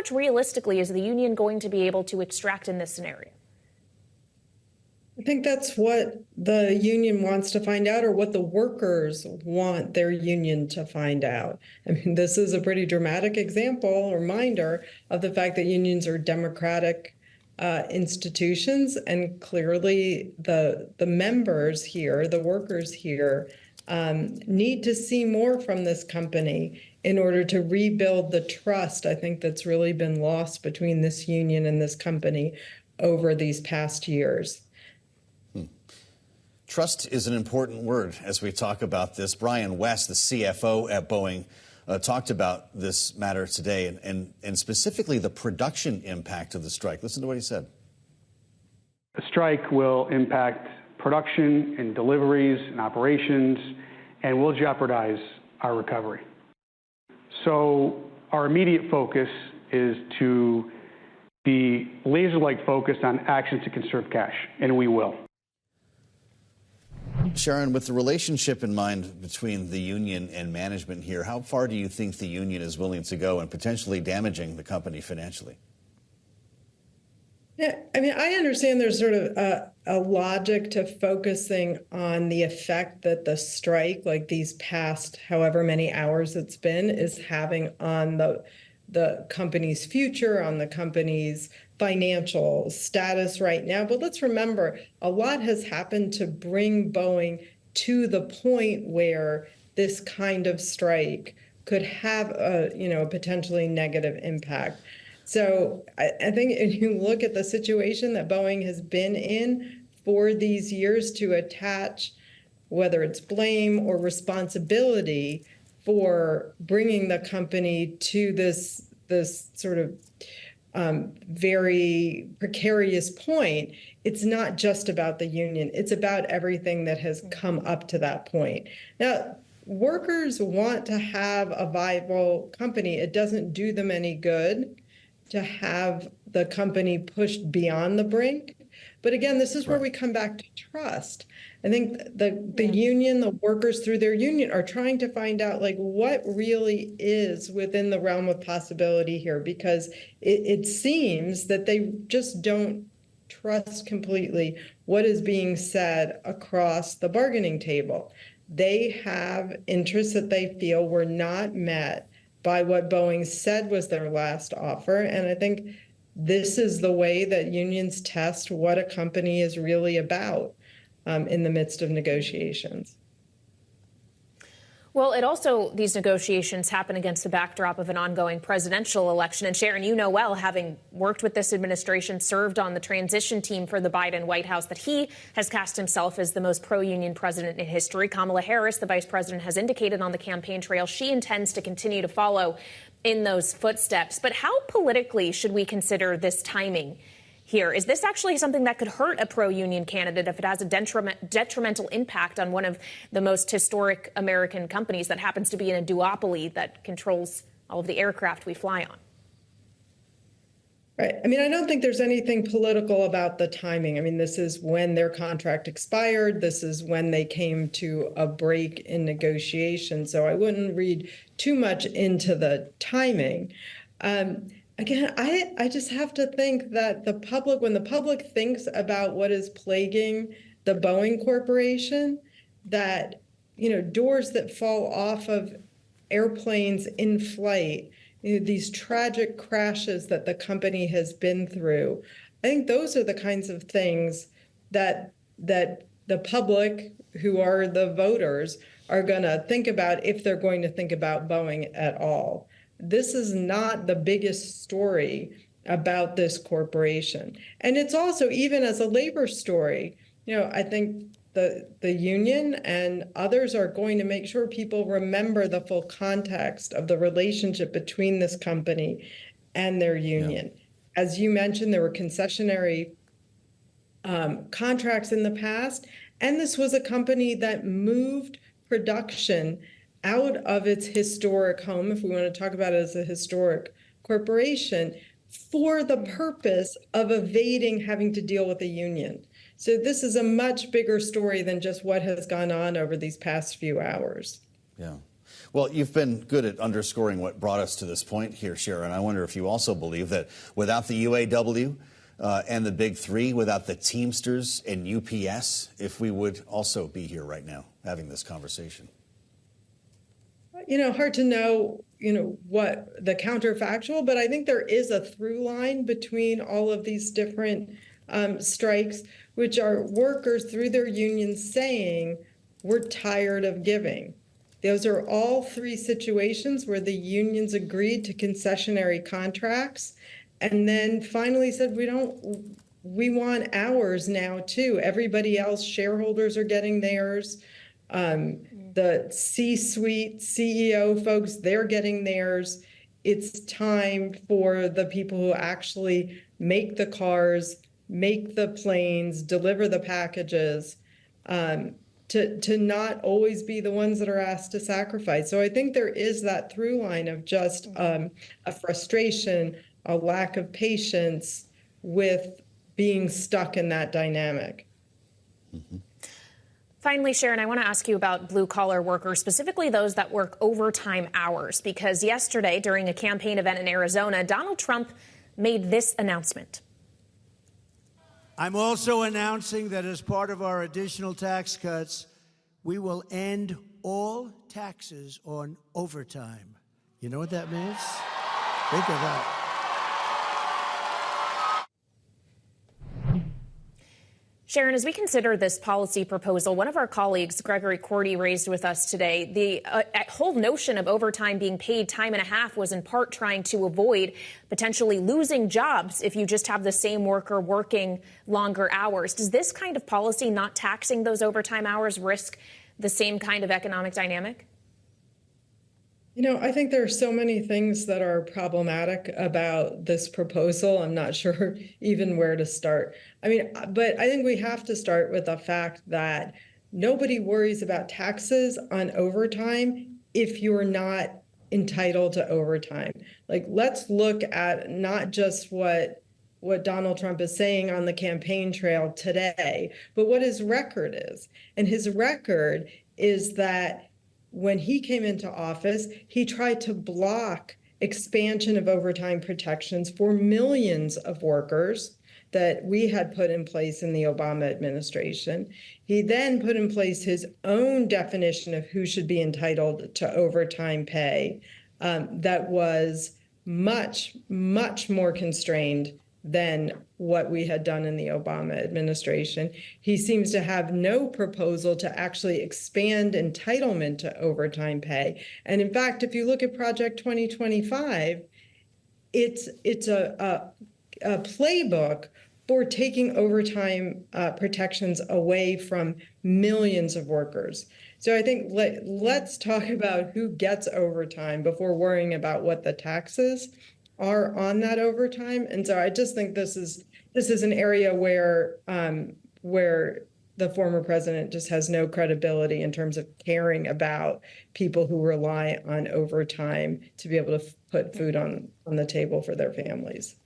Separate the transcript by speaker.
Speaker 1: much realistically is the union going to be able to extract in this scenario?
Speaker 2: I think that's what the union wants to find out, or what the workers want their union to find out. I mean, this is a pretty dramatic example, reminder of the fact that unions are democratic institutions, and clearly the members here, the workers here, need to see more from this company in order to rebuild the trust, I think, that's really been lost between this union and this company over these past years.
Speaker 3: Trust is an important word as we talk about this. Brian West, the CFO at Boeing, talked about this matter today and specifically the production impact of the strike. Listen to what he said.
Speaker 4: The strike will impact production and deliveries and operations and will jeopardize our recovery. So our immediate focus is to be laser-like focused on actions to conserve cash, and we will.
Speaker 3: Sharon, with the relationship in mind between the union and management here, how far do you think the union is willing to go in potentially damaging the company financially?
Speaker 2: Yeah, I mean, I understand there's sort of a logic to focusing on the effect that the strike, like these past however many hours it's been, is having on the company's future, on the company's financial status right now. But let's remember, a lot has happened to bring Boeing to the point where this kind of strike could have a potentially negative impact. So I think if you look at the situation that Boeing has been in for these years, to attach whether it's blame or responsibility for bringing the company to this sort of very precarious point, it's not just about the union. It's about everything that has come up to that point. Now, workers want to have a viable company. It doesn't do them any good to have the company pushed beyond the brink. But again, this is where we come back to trust. I think the union, the workers through their union, are trying to find out like what really is within the realm of possibility here, because it seems that they just don't trust completely what is being said across the bargaining table. They have interests that they feel were not met by what Boeing said was their last offer. And I think this is the way that unions test what a company is really about in the midst of negotiations.
Speaker 1: Well, these negotiations happen against the backdrop of an ongoing presidential election. And Sharon, you know well, having worked with this administration, served on the transition team for the Biden White House, that he has cast himself as the most pro-union president in history. Kamala Harris, the vice president, has indicated on the campaign trail she intends to continue to follow in those footsteps. But how politically should we consider this timing here? Is this actually something that could hurt a pro-union candidate if it has a detrimental impact on one of the most historic American companies that happens to be in a duopoly that controls all of the aircraft we fly on?
Speaker 2: Right. I mean, I don't think there's anything political about the timing. I mean, this is when their contract expired. This is when they came to a break in negotiation. So I wouldn't read too much into the timing. Again, I just have to think that when the public thinks about what is plaguing the Boeing Corporation, that, doors that fall off of airplanes in flight, these tragic crashes that the company has been through, I think those are the kinds of things that the public, who are the voters, are going to think about if they're going to think about Boeing at all. This is not the biggest story about this corporation. And it's also, even as a labor story, I think the union and others are going to make sure people remember the full context of the relationship between this company and their union. Yeah. As you mentioned, there were concessionary contracts in the past, and this was a company that moved production out of its historic home, if we want to talk about it as a historic corporation, for the purpose of evading having to deal with a union. So this is a much bigger story than just what has gone on over these past few hours.
Speaker 3: Yeah. Well, you've been good at underscoring what brought us to this point here, Sharon. I wonder if you also believe that without the UAW and the Big Three, without the Teamsters and UPS, if we would also be here right now having this conversation.
Speaker 2: Hard to know, what the counterfactual, but I think there is a through line between all of these different strikes, which are workers through their unions saying, we're tired of giving. Those are all three situations where the unions agreed to concessionary contracts and then finally said, we want ours now too. Everybody else, shareholders are getting theirs. The C-suite, CEO folks, they're getting theirs. It's time for the people who actually make the cars, make the planes, deliver the packages, to not always be the ones that are asked to sacrifice. So I think there is that through line of just a frustration, a lack of patience with being stuck in that dynamic.
Speaker 3: Mm-hmm.
Speaker 1: Finally, Sharon, I want to ask you about blue-collar workers, specifically those that work overtime hours, because yesterday, during a campaign event in Arizona, Donald Trump made this announcement.
Speaker 5: I'm also announcing that as part of our additional tax cuts, we will end all taxes on overtime. You know what that means? Think of that.
Speaker 1: Sharon, as we consider this policy proposal, one of our colleagues, Gregory Cordy, raised with us today the whole notion of overtime being paid time and a half was in part trying to avoid potentially losing jobs if you just have the same worker working longer hours. Does this kind of policy, not taxing those overtime hours, risk the same kind of economic dynamic?
Speaker 2: I think there are so many things that are problematic about this proposal. I'm not sure even where to start. But I think we have to start with the fact that nobody worries about taxes on overtime if you're not entitled to overtime. Let's look at not just what Donald Trump is saying on the campaign trail today, but what his record is. And his record is that when he came into office, he tried to block expansion of overtime protections for millions of workers that we had put in place in the Obama administration. He then put in place his own definition of who should be entitled to overtime pay that was much, much more constrained than what we had done in the Obama administration. He seems to have no proposal to actually expand entitlement to overtime pay. And in fact, if you look at Project 2025, it's a playbook for taking overtime protections away from millions of workers. So I think let's talk about who gets overtime before worrying about what the taxes are on that overtime. And so I just think this is an area where the former president just has no credibility in terms of caring about people who rely on overtime to be able to put food on the table for their families.